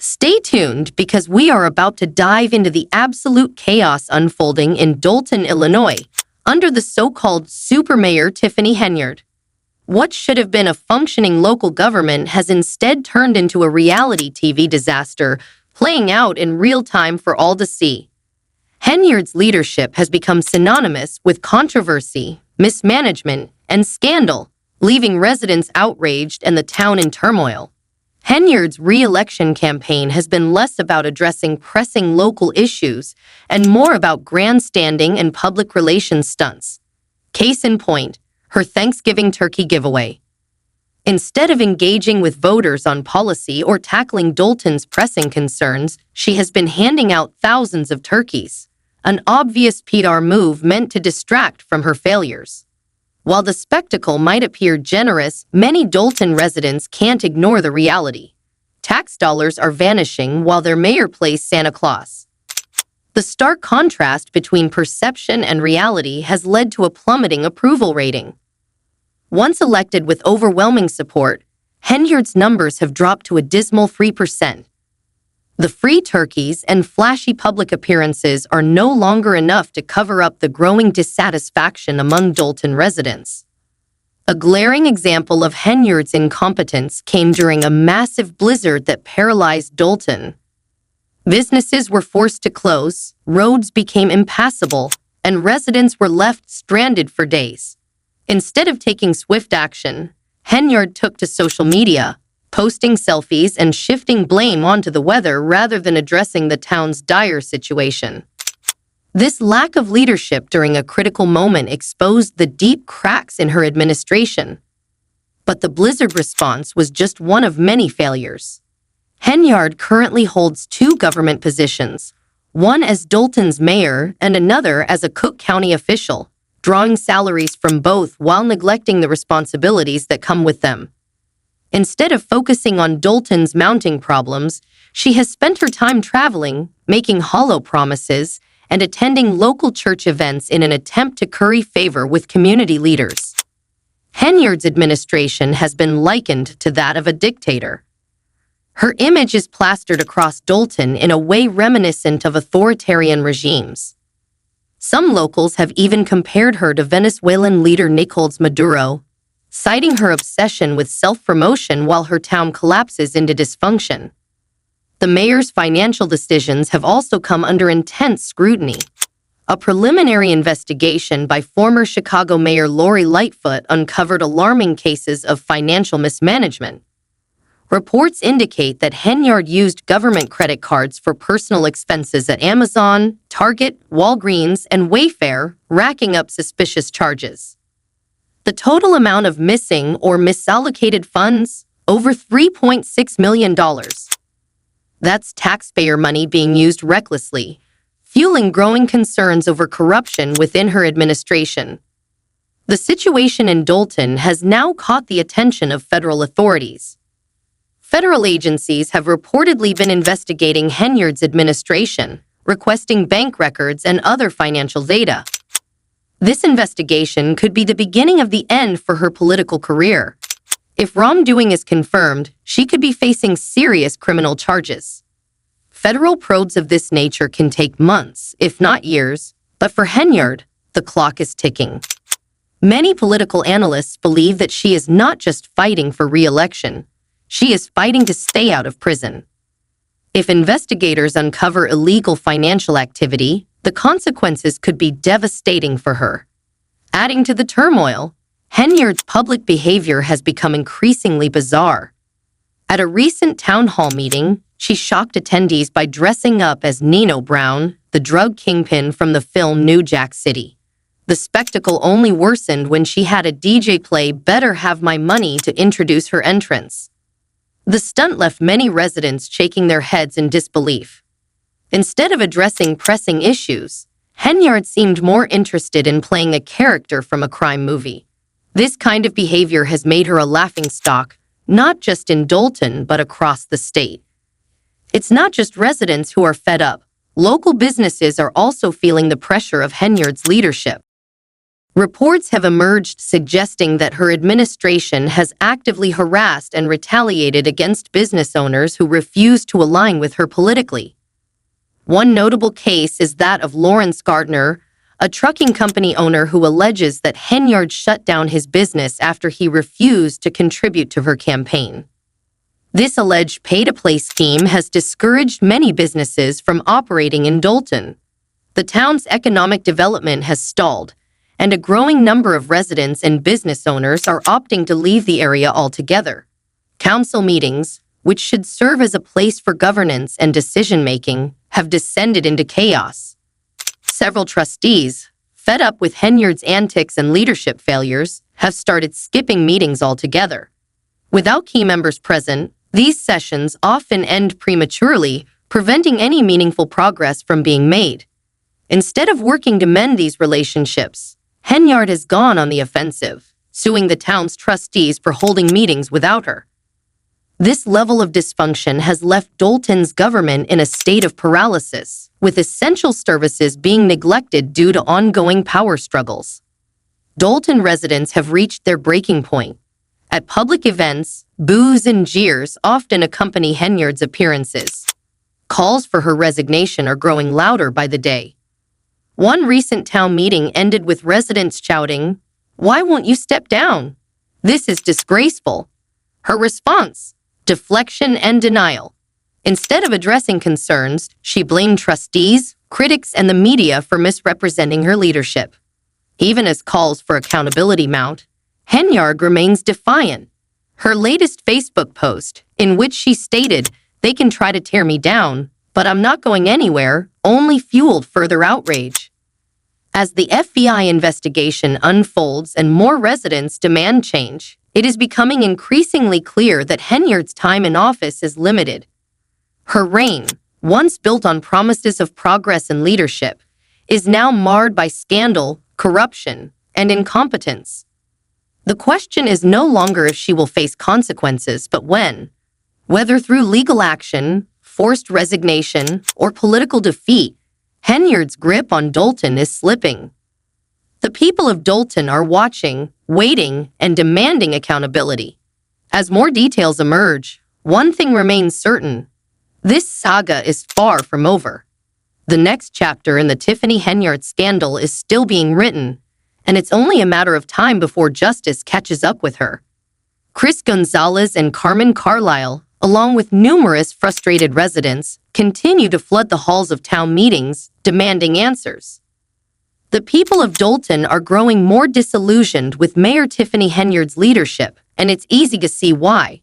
Stay tuned because we are about to dive into the absolute chaos unfolding in Dalton, Illinois, under the so-called Super Mayor Tiffany Henyard. What should have been a functioning local government has instead turned into a reality TV disaster, playing out in real time for all to see. Henyard's leadership has become synonymous with controversy, mismanagement, and scandal, leaving residents outraged and the town in turmoil. Henyard's re-election campaign has been less about addressing pressing local issues and more about grandstanding and public relations stunts. Case in point, her Thanksgiving turkey giveaway. Instead of engaging with voters on policy or tackling Dalton's pressing concerns, she has been handing out thousands of turkeys, an obvious PR move meant to distract from her failures. While the spectacle might appear generous, many Dalton residents can't ignore the reality. Tax dollars are vanishing while their mayor plays Santa Claus. The stark contrast between perception and reality has led to a plummeting approval rating. Once elected with overwhelming support, Henyard's numbers have dropped to a dismal 3%. The free turkeys and flashy public appearances are no longer enough to cover up the growing dissatisfaction among Dalton residents. A glaring example of Henyard's incompetence came during a massive blizzard that paralyzed Dalton. Businesses were forced to close, roads became impassable, and residents were left stranded for days. Instead of taking swift action, Henyard took to social media, posting selfies and shifting blame onto the weather rather than addressing the town's dire situation. This lack of leadership during a critical moment exposed the deep cracks in her administration. But the blizzard response was just one of many failures. Henyard currently holds two government positions, one as Dalton's mayor and another as a Cook County official, drawing salaries from both while neglecting the responsibilities that come with them. Instead of focusing on Dalton's mounting problems, she has spent her time traveling, making hollow promises, and attending local church events in an attempt to curry favor with community leaders. Henyard's administration has been likened to that of a dictator. Her image is plastered across Dalton in a way reminiscent of authoritarian regimes. Some locals have even compared her to Venezuelan leader Nicolás Maduro, citing her obsession with self-promotion while her town collapses into dysfunction. The mayor's financial decisions have also come under intense scrutiny. A preliminary investigation by former Chicago Mayor Lori Lightfoot uncovered alarming cases of financial mismanagement. Reports indicate that Henyard used government credit cards for personal expenses at Amazon, Target, Walgreens, and Wayfair, racking up suspicious charges. The total amount of missing or misallocated funds, over $3.6 million. That's taxpayer money being used recklessly, fueling growing concerns over corruption within her administration. The situation in Dalton has now caught the attention of federal authorities. Federal agencies have reportedly been investigating Henyard's administration, requesting bank records and other financial data. This investigation could be the beginning of the end for her political career. If wrongdoing is confirmed, she could be facing serious criminal charges. Federal probes of this nature can take months, if not years, but for Henyard, the clock is ticking. Many political analysts believe that she is not just fighting for re-election, she is fighting to stay out of prison. If investigators uncover illegal financial activity, the consequences could be devastating for her. Adding to the turmoil, Henyard's public behavior has become increasingly bizarre. At a recent town hall meeting, she shocked attendees by dressing up as Nino Brown, the drug kingpin from the film New Jack City. The spectacle only worsened when she had a DJ play "Better Have My Money" to introduce her entrance. The stunt left many residents shaking their heads in disbelief. Instead of addressing pressing issues, Henyard seemed more interested in playing a character from a crime movie. This kind of behavior has made her a laughingstock, not just in Dalton, but across the state. It's not just residents who are fed up. Local businesses are also feeling the pressure of Henyard's leadership. Reports have emerged suggesting that her administration has actively harassed and retaliated against business owners who refuse to align with her politically. One notable case is that of Lawrence Gardner, a trucking company owner who alleges that Henyard shut down his business after he refused to contribute to her campaign. This alleged pay-to-play scheme has discouraged many businesses from operating in Dalton. The town's economic development has stalled, and a growing number of residents and business owners are opting to leave the area altogether. Council meetings, which should serve as a place for governance and decision-making, have descended into chaos. Several trustees, fed up with Henyard's antics and leadership failures, have started skipping meetings altogether. Without key members present, these sessions often end prematurely, preventing any meaningful progress from being made. Instead of working to mend these relationships, Henyard has gone on the offensive, suing the town's trustees for holding meetings without her. This level of dysfunction has left Dalton's government in a state of paralysis, with essential services being neglected due to ongoing power struggles. Dalton residents have reached their breaking point. At public events, boos and jeers often accompany Henyard's appearances. Calls for her resignation are growing louder by the day. One recent town meeting ended with residents shouting, "Why won't you step down? This is disgraceful." Her response: deflection and denial. Instead of addressing concerns, she blamed trustees, critics, and the media for misrepresenting her leadership. Even as calls for accountability mount, Henyard remains defiant. Her latest Facebook post, in which she stated, "They can try to tear me down, but I'm not going anywhere," only fueled further outrage. As the FBI investigation unfolds and more residents demand change, it is becoming increasingly clear that Henyard's time in office is limited. Her reign, once built on promises of progress and leadership, is now marred by scandal, corruption, and incompetence. The question is no longer if she will face consequences, but when. Whether through legal action, forced resignation, or political defeat, Henyard's grip on Dalton is slipping. The people of Dalton are watching, waiting, and demanding accountability. As more details emerge, one thing remains certain: this saga is far from over. The next chapter in the Tiffany Henyard scandal is still being written, and it's only a matter of time before justice catches up with her. Chris Gonzalez and Carmen Carlisle, along with numerous frustrated residents, continue to flood the halls of town meetings, demanding answers. The people of Dalton are growing more disillusioned with Mayor Tiffany Henyard's leadership, and it's easy to see why.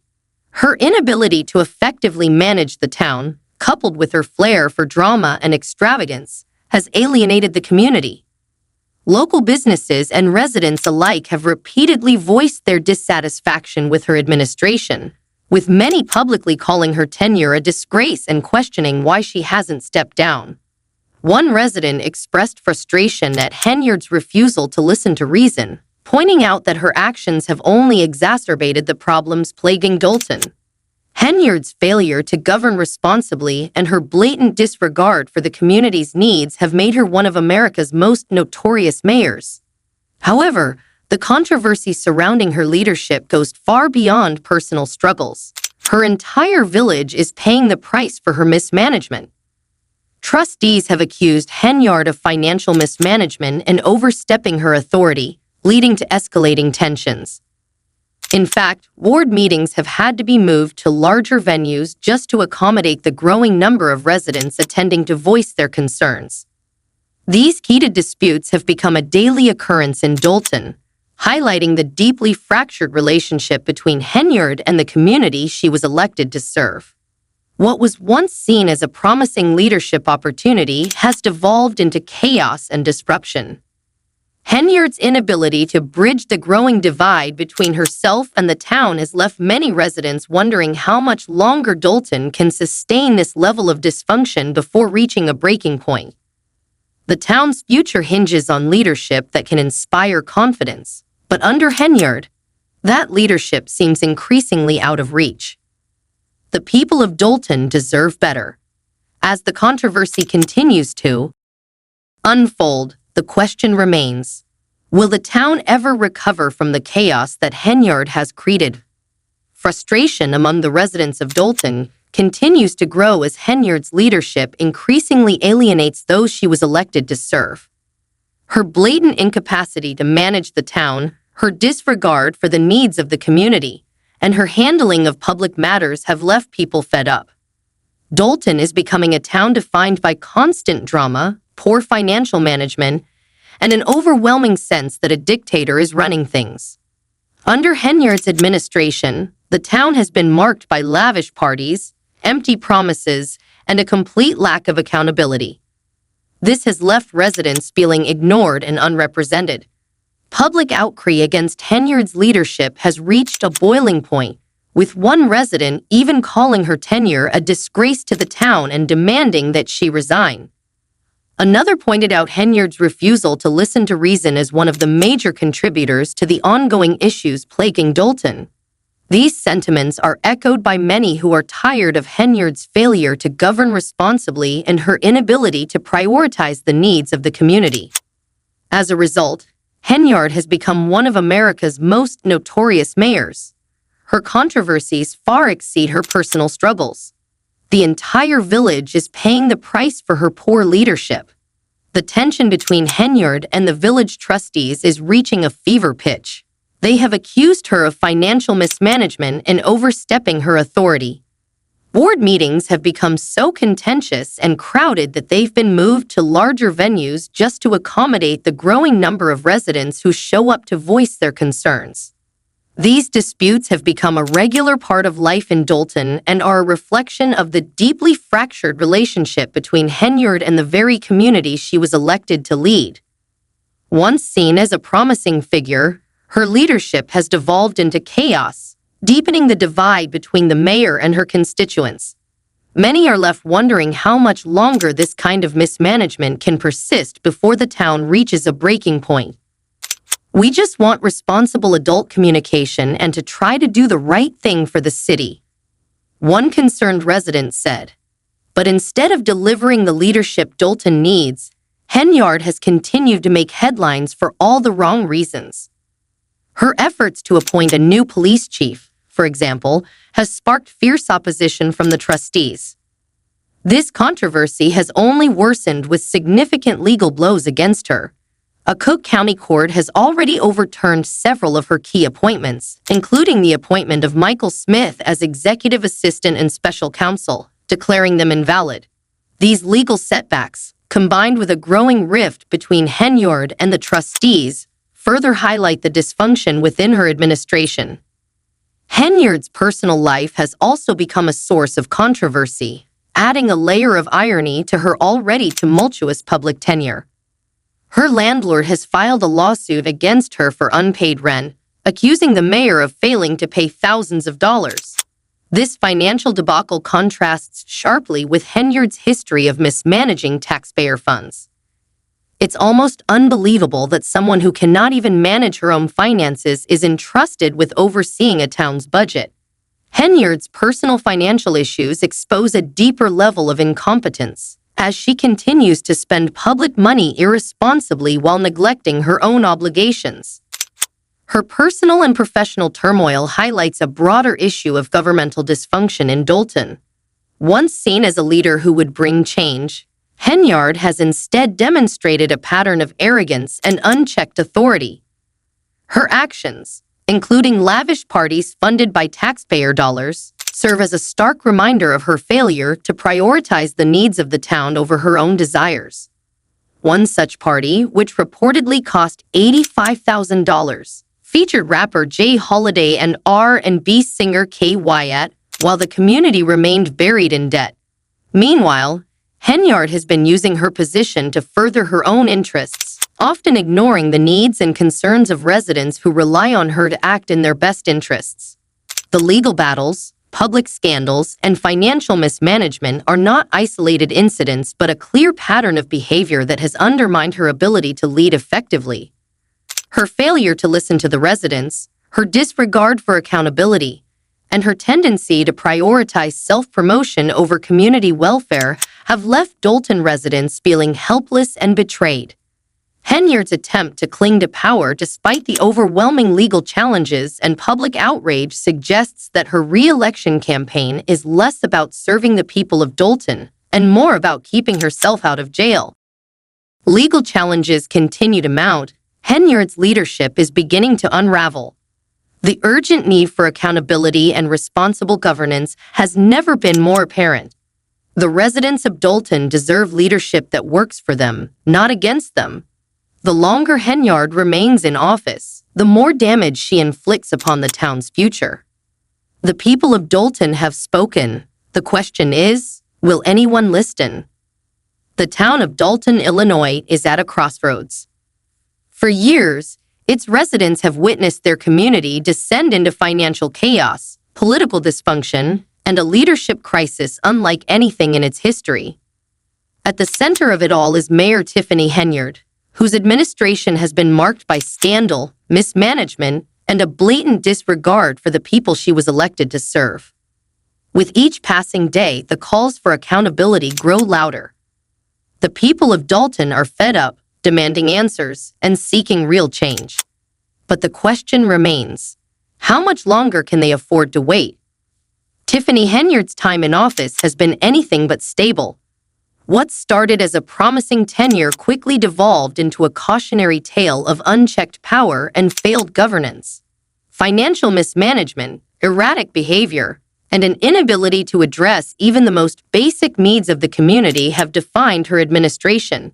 Her inability to effectively manage the town, coupled with her flair for drama and extravagance, has alienated the community. Local businesses and residents alike have repeatedly voiced their dissatisfaction with her administration, with many publicly calling her tenure a disgrace and questioning why she hasn't stepped down. One resident expressed frustration at Henyard's refusal to listen to reason, pointing out that her actions have only exacerbated the problems plaguing Dalton. Henyard's failure to govern responsibly and her blatant disregard for the community's needs have made her one of America's most notorious mayors. However, the controversy surrounding her leadership goes far beyond personal struggles. Her entire village is paying the price for her mismanagement. Trustees have accused Henyard of financial mismanagement and overstepping her authority, leading to escalating tensions. In fact, ward meetings have had to be moved to larger venues just to accommodate the growing number of residents attending to voice their concerns. These heated disputes have become a daily occurrence in Dalton, highlighting the deeply fractured relationship between Henyard and the community she was elected to serve. What was once seen as a promising leadership opportunity has devolved into chaos and disruption. Henyard's inability to bridge the growing divide between herself and the town has left many residents wondering how much longer Dalton can sustain this level of dysfunction before reaching a breaking point. The town's future hinges on leadership that can inspire confidence, but under Henyard, that leadership seems increasingly out of reach. The people of Dalton deserve better. As the controversy continues to unfold, the question remains: Will the town ever recover from the chaos that Henyard has created? Frustration among the residents of Dalton continues to grow as Henyard's leadership increasingly alienates those she was elected to serve. Her blatant incapacity to manage the town, her disregard for the needs of the community, and her handling of public matters have left people fed up. Dalton is becoming a town defined by constant drama, poor financial management, and an overwhelming sense that a dictator is running things. Under Henyard's administration, the town has been marked by lavish parties, empty promises, and a complete lack of accountability. This has left residents feeling ignored and unrepresented. Public outcry against Henyard's leadership has reached a boiling point, with one resident even calling her tenure a disgrace to the town and demanding that she resign. Another pointed out Henyard's refusal to listen to reason as one of the major contributors to the ongoing issues plaguing Dalton. These sentiments are echoed by many who are tired of Henyard's failure to govern responsibly and her inability to prioritize the needs of the community. As a result, Henyard has become one of America's most notorious mayors. Her controversies far exceed her personal struggles. The entire village is paying the price for her poor leadership. The tension between Henyard and the village trustees is reaching a fever pitch. They have accused her of financial mismanagement and overstepping her authority. Board meetings have become so contentious and crowded that they've been moved to larger venues just to accommodate the growing number of residents who show up to voice their concerns. These disputes have become a regular part of life in Dalton and are a reflection of the deeply fractured relationship between Henyard and the very community she was elected to lead. Once seen as a promising figure, her leadership has devolved into chaos, deepening the divide between the mayor and her constituents. Many are left wondering how much longer this kind of mismanagement can persist before the town reaches a breaking point. We just want responsible adult communication and to try to do the right thing for the city, one concerned resident said. But instead of delivering the leadership Dalton needs, Henyard has continued to make headlines for all the wrong reasons. Her efforts to appoint a new police chief, for example, has sparked fierce opposition from the trustees. This controversy has only worsened with significant legal blows against her. A Cook County court has already overturned several of her key appointments, including the appointment of Michael Smith as executive assistant and special counsel, declaring them invalid. These legal setbacks, combined with a growing rift between Henyard and the trustees, further highlight the dysfunction within her administration. Henyard's personal life has also become a source of controversy, adding a layer of irony to her already tumultuous public tenure. Her landlord has filed a lawsuit against her for unpaid rent, accusing the mayor of failing to pay thousands of dollars. This financial debacle contrasts sharply with Henyard's history of mismanaging taxpayer funds. It's almost unbelievable that someone who cannot even manage her own finances is entrusted with overseeing a town's budget. Henyard's personal financial issues expose a deeper level of incompetence, as she continues to spend public money irresponsibly while neglecting her own obligations. Her personal and professional turmoil highlights a broader issue of governmental dysfunction in Dalton. Once seen as a leader who would bring change, Henyard has instead demonstrated a pattern of arrogance and unchecked authority. Her actions, including lavish parties funded by taxpayer dollars, serve as a stark reminder of her failure to prioritize the needs of the town over her own desires. One such party, which reportedly cost $85,000, featured rapper Jay Holiday and R&B singer Kay Wyatt, while the community remained buried in debt. Meanwhile, Henyard has been using her position to further her own interests, often ignoring the needs and concerns of residents who rely on her to act in their best interests. The legal battles, public scandals, and financial mismanagement are not isolated incidents but a clear pattern of behavior that has undermined her ability to lead effectively. Her failure to listen to the residents, her disregard for accountability, and her tendency to prioritize self-promotion over community welfare have left Dalton residents feeling helpless and betrayed. Henyard's attempt to cling to power despite the overwhelming legal challenges and public outrage suggests that her re-election campaign is less about serving the people of Dalton and more about keeping herself out of jail. Legal challenges continue to mount. Henyard's leadership is beginning to unravel. The urgent need for accountability and responsible governance has never been more apparent. The residents of Dalton deserve leadership that works for them, not against them. The longer Henyard remains in office, the more damage she inflicts upon the town's future. The people of Dalton have spoken. The question is, will anyone listen? The town of Dalton, Illinois, is at a crossroads. For years, its residents have witnessed their community descend into financial chaos, political dysfunction, and a leadership crisis unlike anything in its history. At the center of it all is Mayor Tiffany Henyard, whose administration has been marked by scandal, mismanagement, and a blatant disregard for the people she was elected to serve. With each passing day, the calls for accountability grow louder. The people of Dalton are fed up, demanding answers, and seeking real change. But the question remains, how much longer can they afford to wait? Tiffany Henyard's time in office has been anything but stable. What started as a promising tenure quickly devolved into a cautionary tale of unchecked power and failed governance. Financial mismanagement, erratic behavior, and an inability to address even the most basic needs of the community have defined her administration.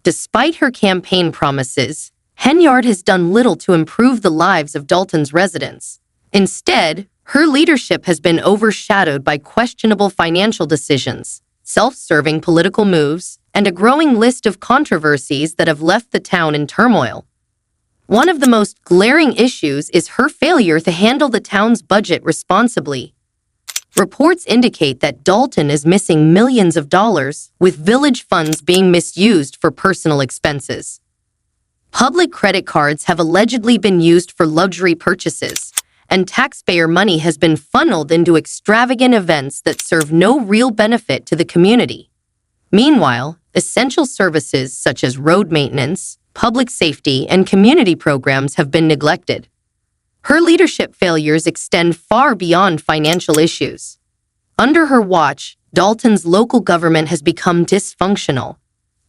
Despite her campaign promises, Henyard has done little to improve the lives of Dalton's residents. Instead, her leadership has been overshadowed by questionable financial decisions, self-serving political moves, and a growing list of controversies that have left the town in turmoil. One of the most glaring issues is her failure to handle the town's budget responsibly. Reports indicate that Dalton is missing millions of dollars, with village funds being misused for personal expenses. Public credit cards have allegedly been used for luxury purchases, and taxpayer money has been funneled into extravagant events that serve no real benefit to the community. Meanwhile, essential services such as road maintenance, public safety, and community programs have been neglected. Her leadership failures extend far beyond financial issues. Under her watch, Dalton's local government has become dysfunctional.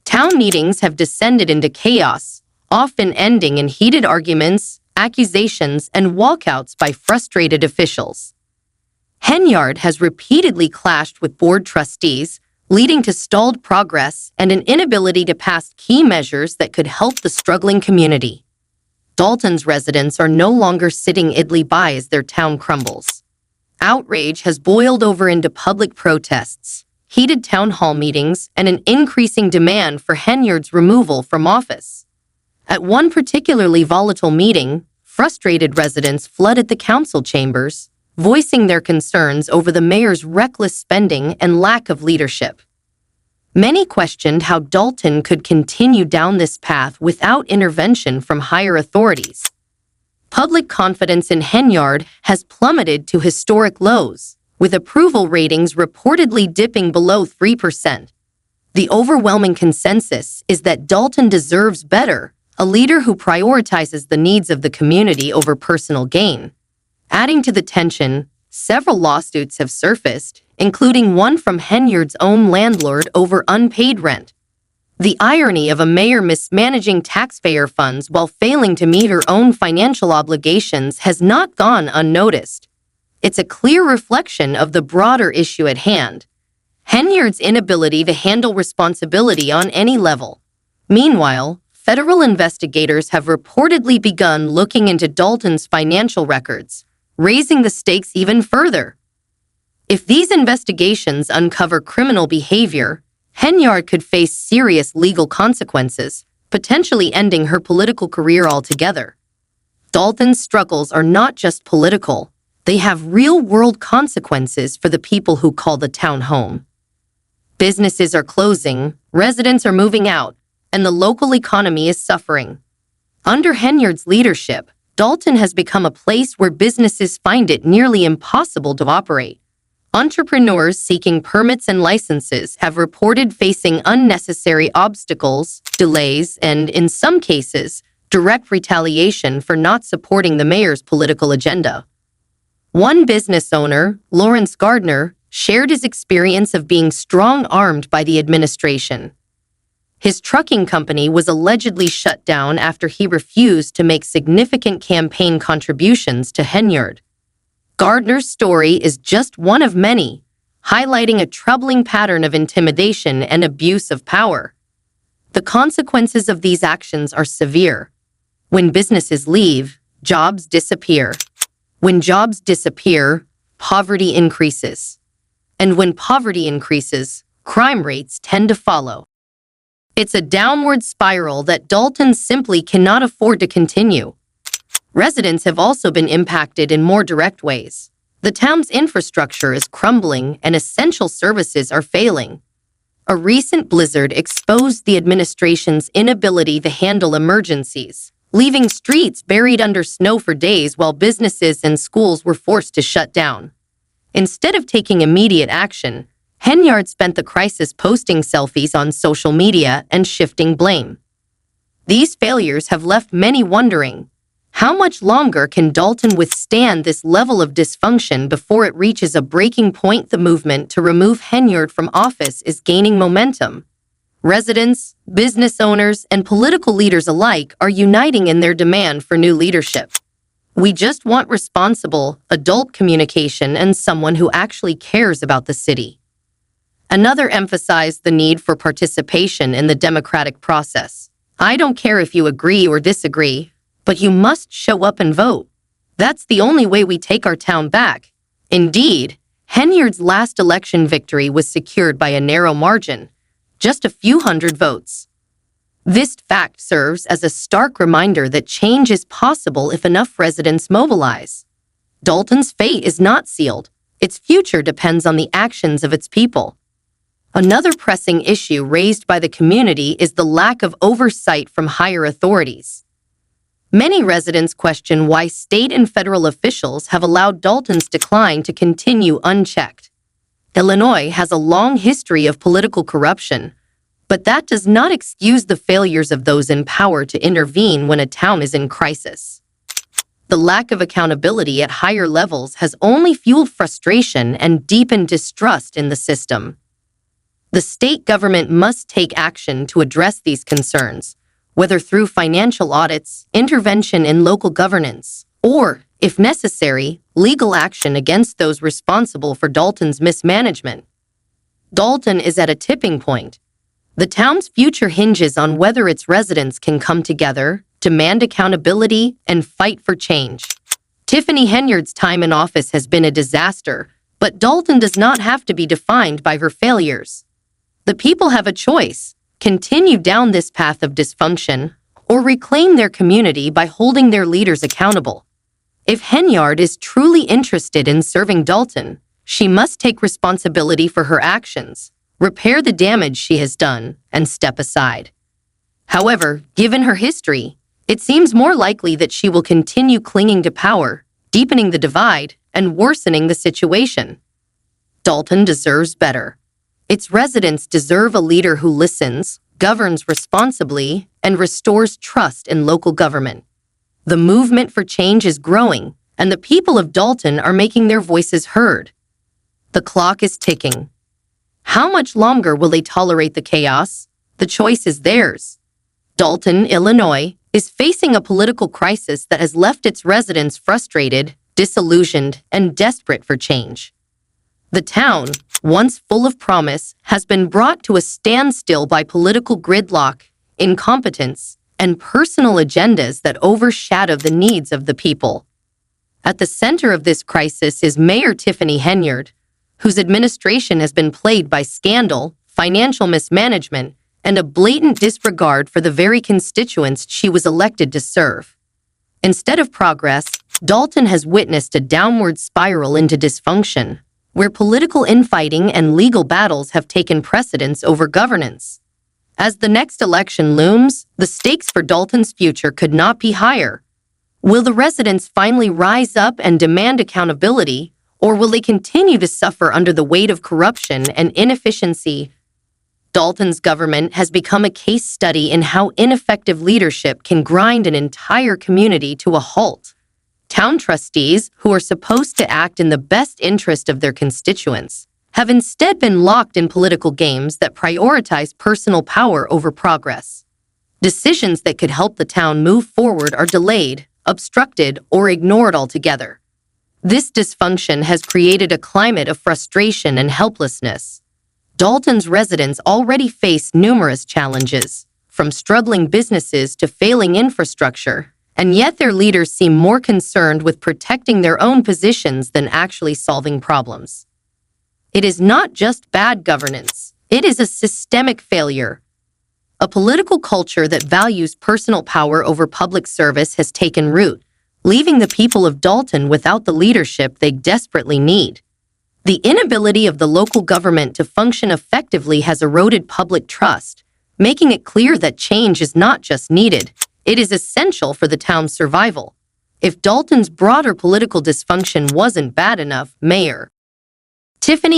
Town meetings have descended into chaos, often ending in heated arguments, accusations, and walkouts by frustrated officials. Henyard has repeatedly clashed with board trustees, leading to stalled progress and an inability to pass key measures that could help the struggling community. Dalton's residents are no longer sitting idly by as their town crumbles. Outrage has boiled over into public protests, heated town hall meetings, and an increasing demand for Henyard's removal from office. At one particularly volatile meeting, frustrated residents flooded the council chambers, voicing their concerns over the mayor's reckless spending and lack of leadership. Many questioned how Dalton could continue down this path without intervention from higher authorities. Public confidence in Henyard has plummeted to historic lows, with approval ratings reportedly dipping below 3%. The overwhelming consensus is that Dalton deserves better, a leader who prioritizes the needs of the community over personal gain. Adding to the tension, several lawsuits have surfaced, including one from Henyard's own landlord over unpaid rent. The irony of a mayor mismanaging taxpayer funds while failing to meet her own financial obligations has not gone unnoticed. It's a clear reflection of the broader issue at hand: Henyard's inability to handle responsibility on any level. Meanwhile, federal investigators have reportedly begun looking into Dalton's financial records, raising the stakes even further. If these investigations uncover criminal behavior, Henyard could face serious legal consequences, potentially ending her political career altogether. Dalton's struggles are not just political, they have real-world consequences for the people who call the town home. Businesses are closing, residents are moving out, and the local economy is suffering. Under Henyard's leadership, Dalton has become a place where businesses find it nearly impossible to operate. Entrepreneurs seeking permits and licenses have reported facing unnecessary obstacles, delays, and, in some cases, direct retaliation for not supporting the mayor's political agenda. One business owner, Lawrence Gardner, shared his experience of being strong-armed by the administration. His trucking company was allegedly shut down after he refused to make significant campaign contributions to Henyard. Gardner's story is just one of many, highlighting a troubling pattern of intimidation and abuse of power. The consequences of these actions are severe. When businesses leave, jobs disappear. When jobs disappear, poverty increases. And when poverty increases, crime rates tend to follow. It's a downward spiral that Dalton simply cannot afford to continue. Residents have also been impacted in more direct ways. The town's infrastructure is crumbling and essential services are failing. A recent blizzard exposed the administration's inability to handle emergencies, leaving streets buried under snow for days while businesses and schools were forced to shut down. Instead of taking immediate action, Henyard spent the crisis posting selfies on social media and shifting blame. These failures have left many wondering, how much longer can Dalton withstand this level of dysfunction before it reaches a breaking point? The movement to remove Henyard from office is gaining momentum. Residents, business owners, and political leaders alike are uniting in their demand for new leadership. We just want responsible, adult communication and someone who actually cares about the city. Another emphasized the need for participation in the democratic process. I don't care if you agree or disagree, but you must show up and vote. That's the only way we take our town back. Indeed, Henyard's last election victory was secured by a narrow margin, just a few hundred votes. This fact serves as a stark reminder that change is possible if enough residents mobilize. Dalton's fate is not sealed. Its future depends on the actions of its people. Another pressing issue raised by the community is the lack of oversight from higher authorities. Many residents question why state and federal officials have allowed Dalton's decline to continue unchecked. Illinois has a long history of political corruption, but that does not excuse the failures of those in power to intervene when a town is in crisis. The lack of accountability at higher levels has only fueled frustration and deepened distrust in the system. The state government must take action to address these concerns, whether through financial audits, intervention in local governance, or, if necessary, legal action against those responsible for Dalton's mismanagement. Dalton is at a tipping point. The town's future hinges on whether its residents can come together, demand accountability, and fight for change. Tiffany Henyard's time in office has been a disaster, but Dalton does not have to be defined by her failures. The people have a choice: continue down this path of dysfunction, or reclaim their community by holding their leaders accountable. If Henyard is truly interested in serving Dalton, she must take responsibility for her actions, repair the damage she has done, and step aside. However, given her history, it seems more likely that she will continue clinging to power, deepening the divide, and worsening the situation. Dalton deserves better. Its residents deserve a leader who listens, governs responsibly, and restores trust in local government. The movement for change is growing, and the people of Dalton are making their voices heard. The clock is ticking. How much longer will they tolerate the chaos? The choice is theirs. Dalton, Illinois, is facing a political crisis that has left its residents frustrated, disillusioned, and desperate for change. The town, once full of promise, has been brought to a standstill by political gridlock, incompetence, and personal agendas that overshadow the needs of the people. At the center of this crisis is Mayor Tiffany Henyard, whose administration has been plagued by scandal, financial mismanagement, and a blatant disregard for the very constituents she was elected to serve. Instead of progress, Dalton has witnessed a downward spiral into dysfunction, where political infighting and legal battles have taken precedence over governance. As the next election looms, the stakes for Dalton's future could not be higher. Will the residents finally rise up and demand accountability, Or will they continue to suffer under the weight of corruption and inefficiency? Dalton's government has become a case study in how ineffective leadership can grind an entire community to a halt. Town trustees, who are supposed to act in the best interest of their constituents, have instead been locked in political games that prioritize personal power over progress. Decisions that could help the town move forward are delayed, obstructed, or ignored altogether. This dysfunction has created a climate of frustration and helplessness. Dalton's residents already face numerous challenges, from struggling businesses to failing infrastructure, and yet their leaders seem more concerned with protecting their own positions than actually solving problems. It is not just bad governance, it is a systemic failure. A political culture that values personal power over public service has taken root, leaving the people of Dalton without the leadership they desperately need. The inability of the local government to function effectively has eroded public trust, making it clear that change is not just needed, it is essential for the town's survival. If Dalton's broader political dysfunction wasn't bad enough, Mayor Tiffany